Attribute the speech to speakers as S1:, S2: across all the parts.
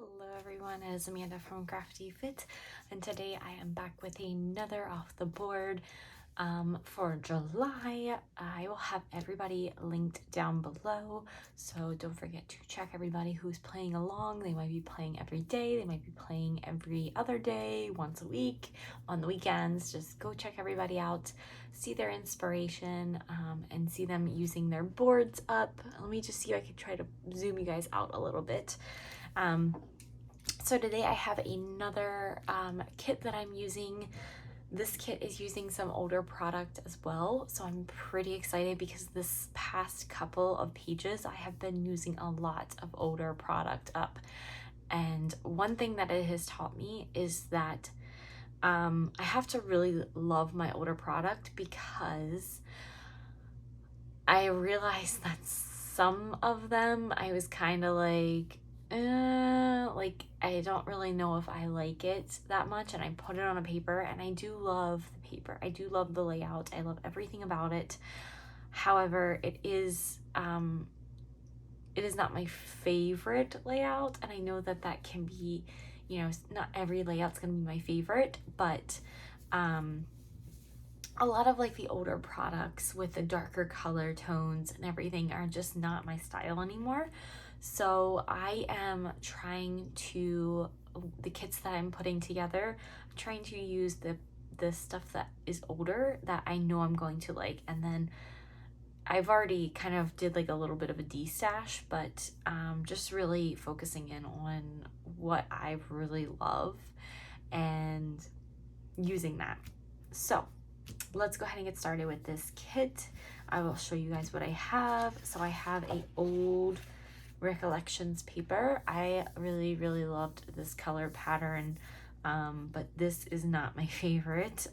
S1: Hello everyone, it is Amanda from Crafty Fit, and today I am back with another off the board for July. I will have everybody linked down below, so don't forget to check everybody who's playing along. They might be playing every day, they might be playing every other day, once a week, on the weekends. Just go check everybody out, see their inspiration, and see them using their boards up. Let me just see if I can try to zoom you guys out a little bit. So today I have another kit that I'm using. This kit is using some older product as well, so I'm pretty excited because this past couple of pages I have been using a lot of older product up. And one thing that it has taught me is that I have to really love my older product, because I realized that some of them I was kind of like I don't really know if I like it that much, and I put it on a paper, and I do love the paper. I do love the layout. I love everything about it. However, it is not my favorite layout, and I know that that can be, you know, not every layout's gonna be my favorite, but a lot of like the older products with the darker color tones and everything are just not my style anymore. So I am trying to, the kits that I'm putting together, I'm trying to use the stuff that is older that I know I'm going to like. And then I've already kind of did like a little bit of a de-stash, but just really focusing in on what I really love and using that. So let's go ahead and get started with this kit. I will show you guys what I have. So I have a old Recollections paper. I really loved this color pattern, but this is not my favorite.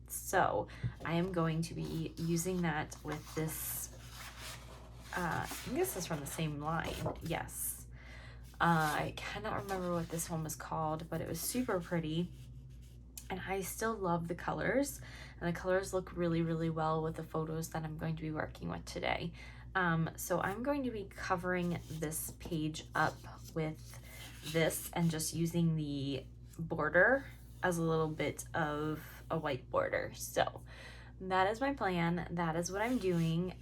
S1: So I am going to be using that with this, I think this is from the same line, yes. I cannot remember what this one was called, but it was super pretty. And I still love the colors, and the colors look really well with the photos that I'm going to be working with today. So I'm going to be covering this page up with this and just using the border as a little bit of a white border. So that is my plan. That is what I'm doing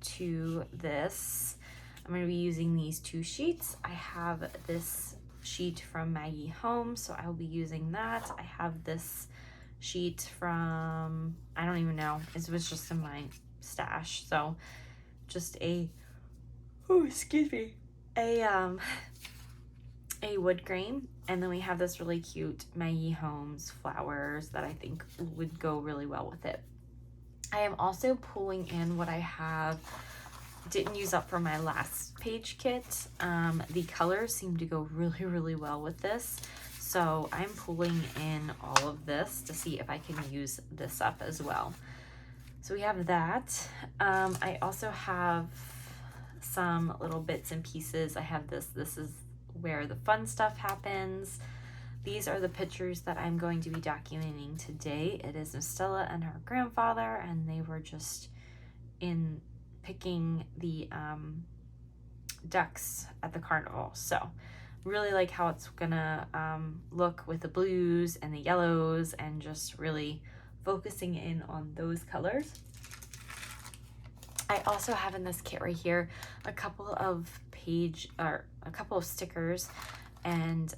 S1: to this. I'm going to be using these two sheets. I have this sheet from Maggie Home, so I will be using that. I have this sheet from, I don't even know, it was just in my stash, so just a wood grain. And then we have this really cute Maggie Holmes flowers that I think would go really well with it. I am also pulling in what I have didn't use up for my last page kit. The colors seem to go really well with this, so I'm pulling in all of this to see if I can use this up as well. So we have that. I also have some little bits and pieces. I have this is where the fun stuff happens. These are the pictures that I'm going to be documenting today. It is Estella and her grandfather, and they were just in picking the ducks at the carnival. So really like how it's gonna look with the blues and the yellows, and just really focusing in on those colors. I also have in this kit right here a couple of stickers, and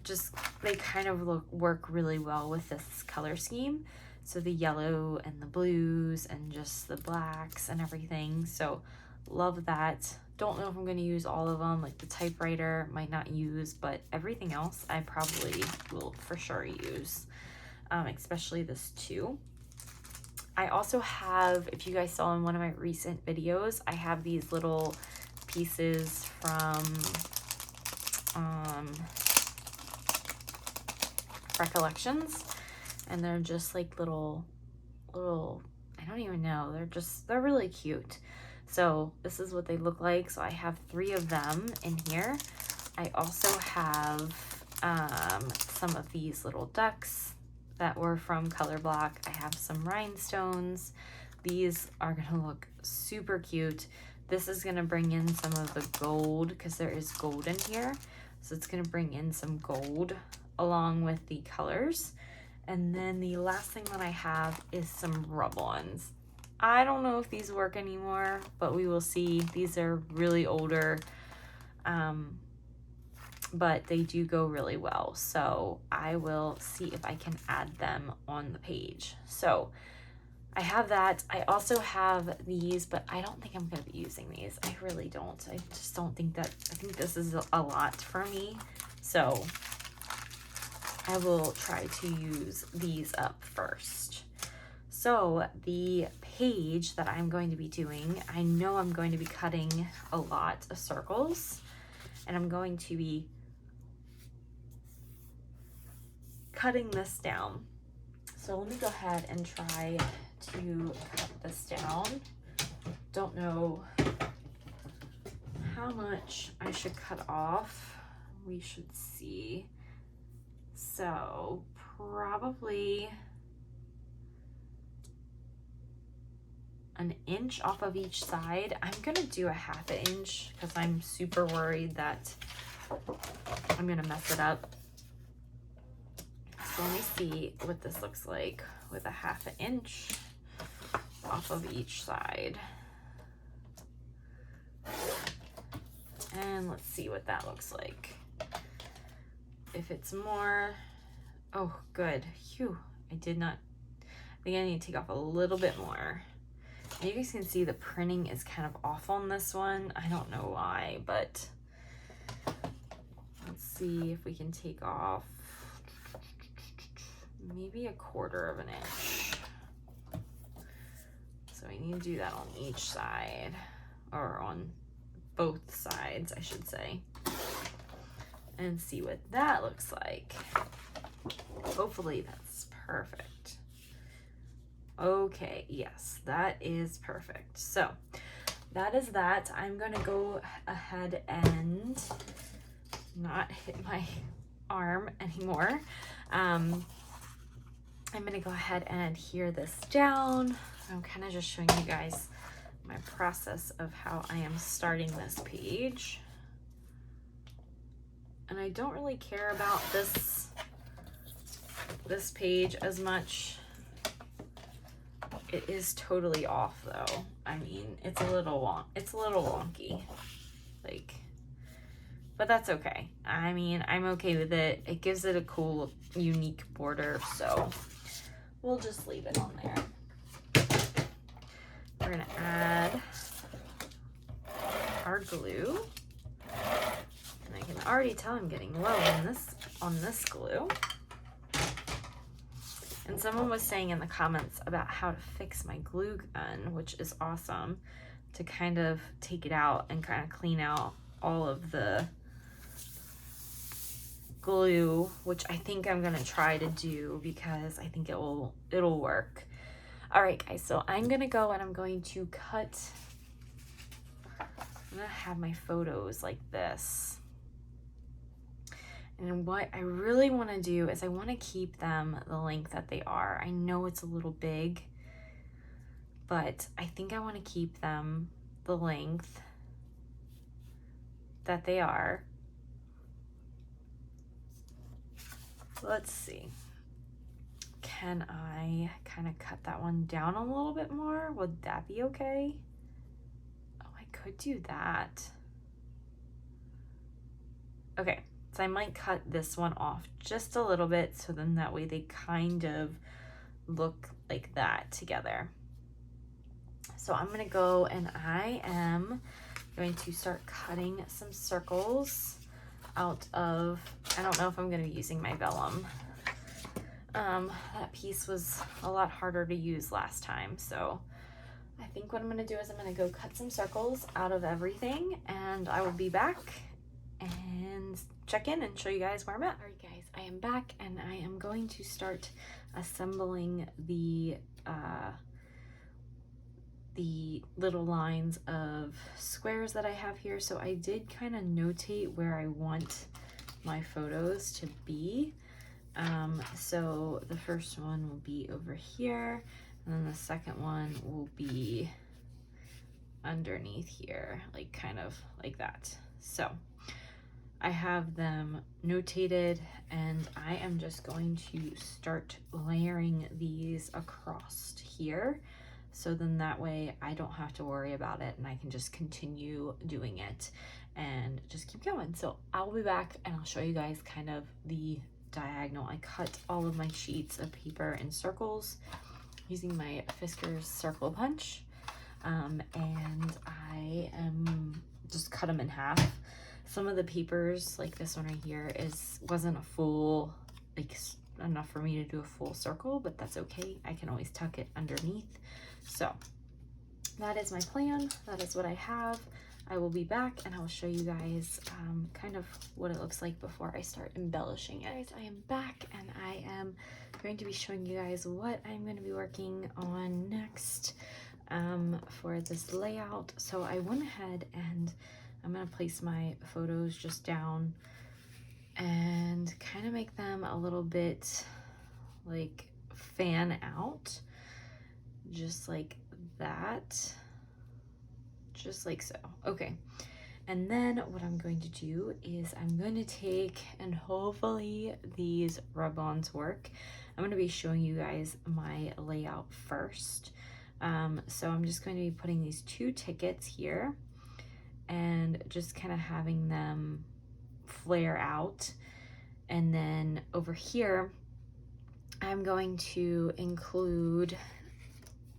S1: just they kind of work really well with this color scheme. So the yellow and the blues and just the blacks and everything. So love that. Don't know if I'm going to use all of them, like the typewriter might not use, but everything else I probably will for sure use, especially this too. I also have, if you guys saw in one of my recent videos, I have these little pieces from Recollections, and they're just like little, I don't even know, they're really cute. So this is what they look like. So I have 3 of them in here. I also have some of these little ducks that were from Color Block. I have some rhinestones. These are gonna look super cute. this is gonna bring in some of the gold because there is gold in here. So it's gonna bring in some gold along with the colors. And then the last thing that I have is some rub-ons. I don't know if these work anymore, but we will see. These are really older, but they do go really well. So I will see if I can add them on the page. So I have that. I also have these, but I don't think I'm going to be using these. I really don't. I just don't think that, I think this is a lot for me. So I will try to use these up first. So the page that I'm going to be doing, I know I'm going to be cutting a lot of circles, and I'm going to be cutting this down. So let me go ahead and try to cut this down. Don't know how much I should cut off. We should see. So probably an inch off of each side. I'm gonna do a ½ inch because I'm super worried that I'm gonna mess it up. So let me see what this looks like with a ½ inch off of each side. And let's see what that looks like. If it's more, oh good, phew, I think I need to take off a little bit more. And you guys can see the printing is kind of off on this one. I don't know why, but let's see if we can take off maybe a ¼ of an inch. So we need to do that on each side, or on both sides, I should say, and see what that looks like. Hopefully that's perfect. Okay, yes, that is perfect. So that is that. I'm gonna go ahead and not hit my arm anymore. I'm gonna go ahead and adhere this down. I'm kind of just showing you guys my process of how I am starting this page. And I don't really care about this page as much. It is totally off though. I mean, it's a little wonky. Like, but that's okay. I mean, I'm okay with it. It gives it a cool, unique border, so we'll just leave it on there. We're gonna add our glue. And I can already tell I'm getting low on this glue. And someone was saying in the comments about how to fix my glue gun, which is awesome, to kind of take it out and kind of clean out all of the glue, which I think I'm gonna try to do because I think it'll work. All right, guys, so I'm gonna go and I'm going to cut. I'm gonna have my photos like this. And what I really want to do is I want to keep them the length that they are. I know it's a little big, but I think I want to keep them the length that they are. Let's see. Can I kind of cut that one down a little bit more? Would that be okay? Oh, I could do that. Okay. So I might cut this one off just a little bit, so then that way they kind of look like that together. So I'm gonna go and I am going to start cutting some circles out of, I don't know if I'm gonna be using my vellum. That piece was a lot harder to use last time, so I think what I'm gonna do is I'm gonna go cut some circles out of everything, and I will be back and check in and show you guys where I'm at. All right, guys, I am back and I am going to start assembling the little lines of squares that I have here. So I did kind of notate where I want my photos to be. So the first one will be over here, and then the second one will be underneath here, like kind of like that. So I have them notated, and I am just going to start layering these across here. So then that way I don't have to worry about it, and I can just continue doing it and just keep going. So I'll be back and I'll show you guys kind of the diagonal. I cut all of my sheets of paper in circles using my Fiskars circle punch, and I am just cut them in half. Some of the papers, like this one right here, wasn't a full, like enough for me to do a full circle, but that's okay. I can always tuck it underneath. So that is my plan. That is what I have. I will be back and I'll show you guys kind of what it looks like before I start embellishing. Guys, I am back and I am going to be showing you guys what I'm going to be working on next for this layout. So I went ahead and I'm going to place my photos just down and kind of make them a little bit like fan out, just like that, just like so. Okay, and then what I'm going to do is I'm going to take, and hopefully these rub-ons work, I'm going to be showing you guys my layout first. So I'm just going to be putting these 2 tickets here and just kind of having them flare out. And then over here, I'm going to include,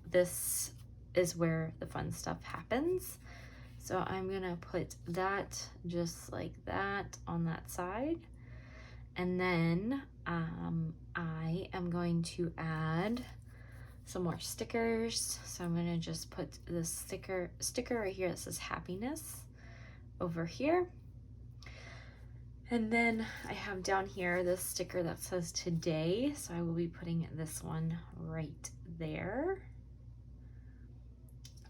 S1: this is where the fun stuff happens. So I'm gonna put that just like that on that side. And then I am going to add some more stickers. So I'm gonna just put this sticker right here that says happiness over here. And then I have down here this sticker that says today. So I will be putting this one right there.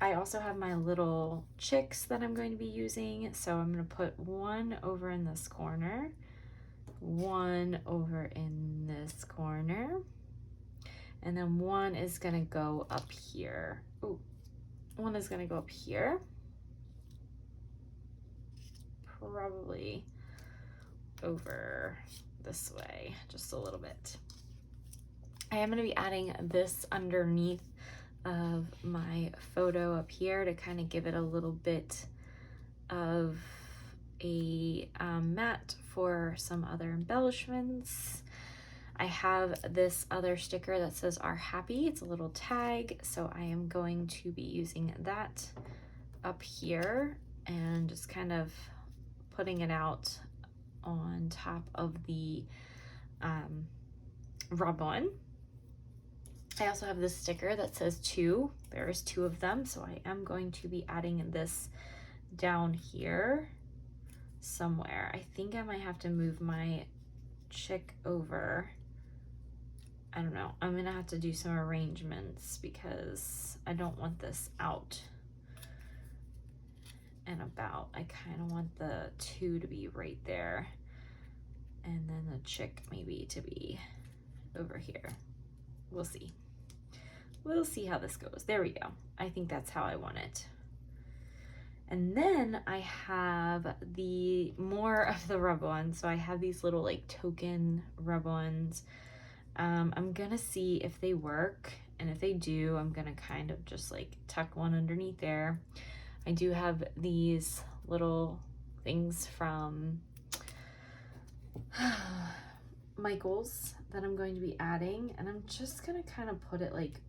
S1: I also have my little chicks that I'm going to be using. So I'm gonna put one over in this corner, one over in this corner, and then one is gonna go up here. Ooh, one is gonna go up here. Probably over this way, just a little bit. I am gonna be adding this underneath of my photo up here to kind of give it a little bit of a mat for some other embellishments. I have this other sticker that says "Are Happy." It's a little tag, so I am going to be using that up here and just kind of putting it out on top of the rub-on. I also have this sticker that says 2. There's 2 of them, so I am going to be adding this down here somewhere. I think I might have to move my chick over. I don't know. I'm gonna have to do some arrangements because I don't want this out and about. I kind of want the 2 to be right there, and then the chick maybe to be over here. We'll see. We'll see how this goes. There we go. I think that's how I want it. And then I have the more of the rub-ons. So I have these little like token rub-ons. I'm gonna see if they work, and if they do, I'm gonna kind of just like tuck one underneath there. I do have these little things from Michael's that I'm going to be adding, and I'm just gonna kind of put it like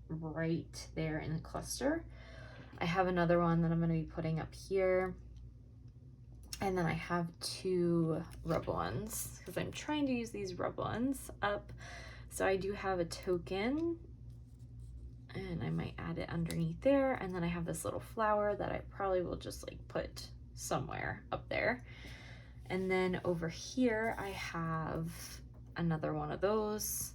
S1: right there in a cluster. I have another one that I'm going to be putting up here, and then I have 2 rub-ons because I'm trying to use these rub-ons up. So I do have a token, and I might add it underneath there, and then I have this little flower that I probably will just like put somewhere up there. And then over here I have another one of those.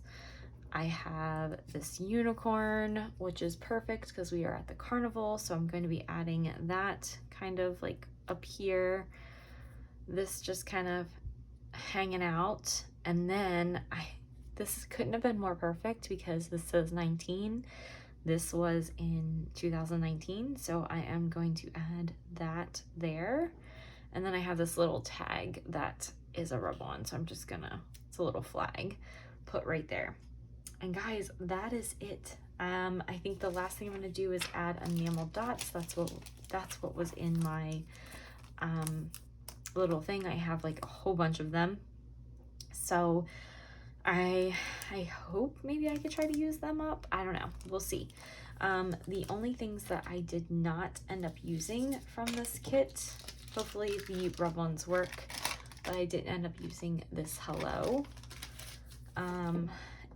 S1: I have this unicorn, which is perfect because we are at the carnival, so I'm going to be adding that kind of like up here. This just kind of hanging out, and then this couldn't have been more perfect because this says 19. This was in 2019, so I am going to add that there. And then I have this little tag that is a rub-on, so I'm just gonna, it's a little flag, put right there. And guys, that is it. I think the last thing I'm gonna do is add enamel dots. That's what was in my little thing. I have like a whole bunch of them. So I hope maybe I could try to use them up. I don't know, we'll see. The only things that I did not end up using from this kit, hopefully the rub-ons work, but I didn't end up using this hello.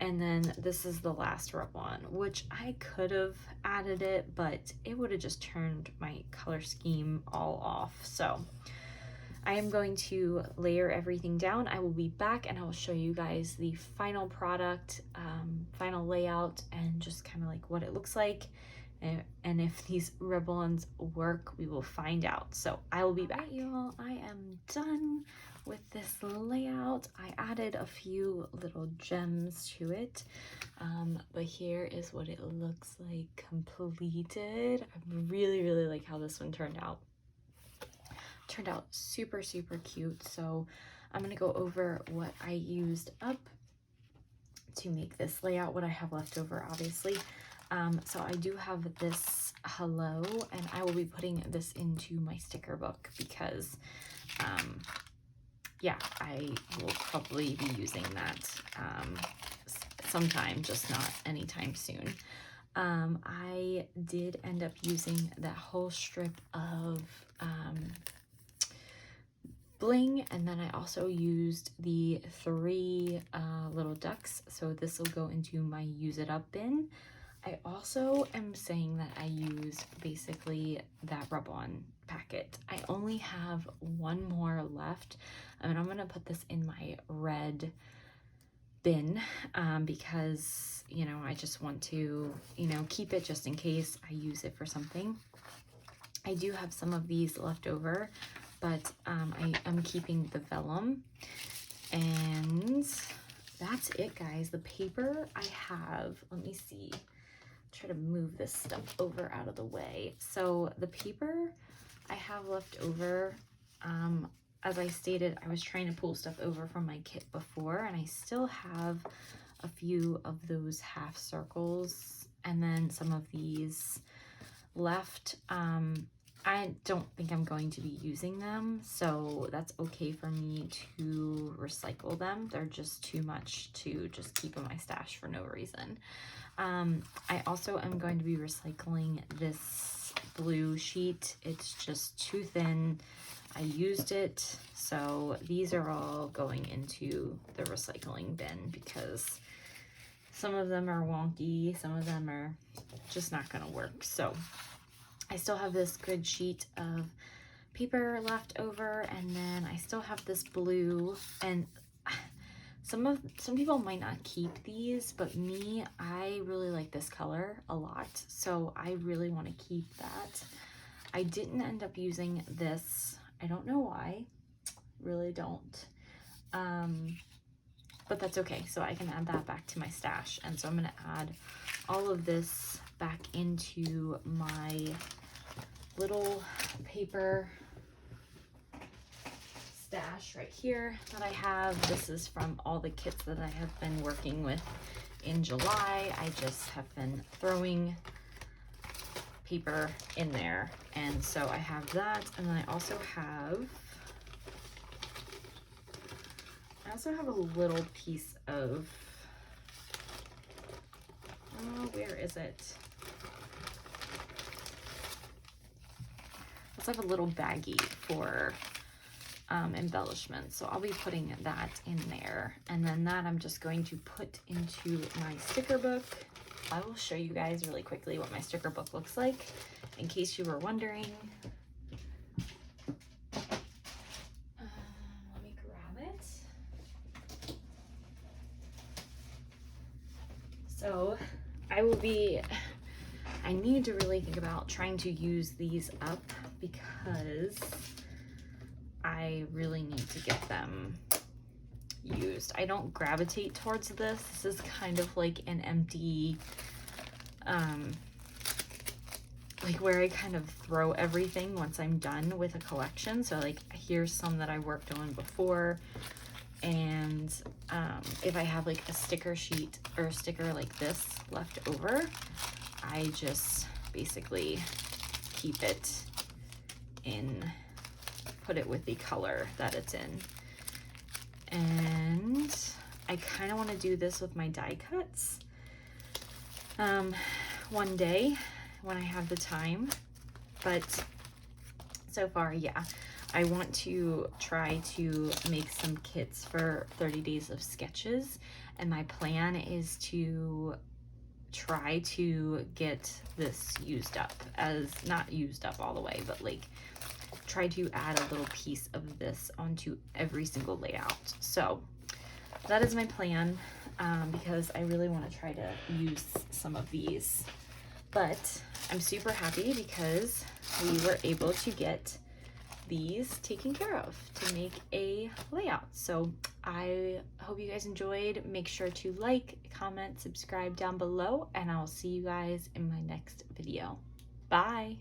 S1: And then this is the last rub-on, which I could have added it, but it would have just turned my color scheme all off. So I am going to layer everything down. I will be back and I will show you guys the final product, final layout, and just kind of like what it looks like. And if these rub-ons work, we will find out. So I will be back. Y'all, I am done with this layout. I added a few little gems to it, but here is what it looks like completed. I really like how this one turned out. Turned out super cute. So I'm gonna go over what I used up to make this layout, what I have left over, obviously. So I do have this hello, and I will be putting this into my sticker book because yeah, I will probably be using that sometime, just not anytime soon. I did end up using that whole strip of bling, and then I also used the 3 little ducks, so this will go into my use it up bin. I also am saying that I used basically that rub-on packet. I only have one more left, and I'm gonna put this in my red bin because, you know, I just want to, you know, keep it just in case I use it for something. I do have some of these left over, but I am keeping the vellum. And that's it, guys. The paper I have, let me see, try to move this stuff over out of the way. So the paper I have left over, as I stated, I was trying to pull stuff over from my kit before, and I still have a few of those half circles and then some of these left. I don't think I'm going to be using them, so that's okay for me to recycle them. They're just too much to just keep in my stash for no reason. I also am going to be recycling this blue sheet. It's just too thin. I used it, so these are all going into the recycling bin because some of them are wonky, some of them are just not gonna work. So I still have this good sheet of paper left over, and then I still have this blue, and some people might not keep these, but me, I really like this color a lot, so I really want to keep that. I didn't end up using this. I don't know why, really don't, but that's okay. So I can add that back to my stash, and so I'm going to add all of this back into my little paper stash right here that I have. This is from all the kits that I have been working with in July. I just have been throwing paper in there, and so I have that, and then I also have a little piece of, oh, where is it? Let's have a little baggie for embellishment, so I'll be putting that in there, and then that I'm just going to put into my sticker book. I will show you guys really quickly what my sticker book looks like in case you were wondering. Let me grab it. So I need to really think about trying to use these up because I really need to get them used. I don't gravitate towards this. This is kind of like an empty like where I kind of throw everything once I'm done with a collection. So like here's some that I worked on before, and if I have like a sticker sheet or a sticker like this left over, I just basically keep it in, put it with the color that it's in. And I kind of want to do this with my die cuts one day when I have the time, but so far, yeah, I want to try to make some kits for 30 days of sketches, and my plan is to try to get this used up, as not used up all the way, but like try to add a little piece of this onto every single layout. So that is my plan, because I really want to try to use some of these. But I'm super happy because we were able to get these taken care of to make a layout. So I hope you guys enjoyed. Make sure to like, comment, subscribe down below, and I'll see you guys in my next video. Bye.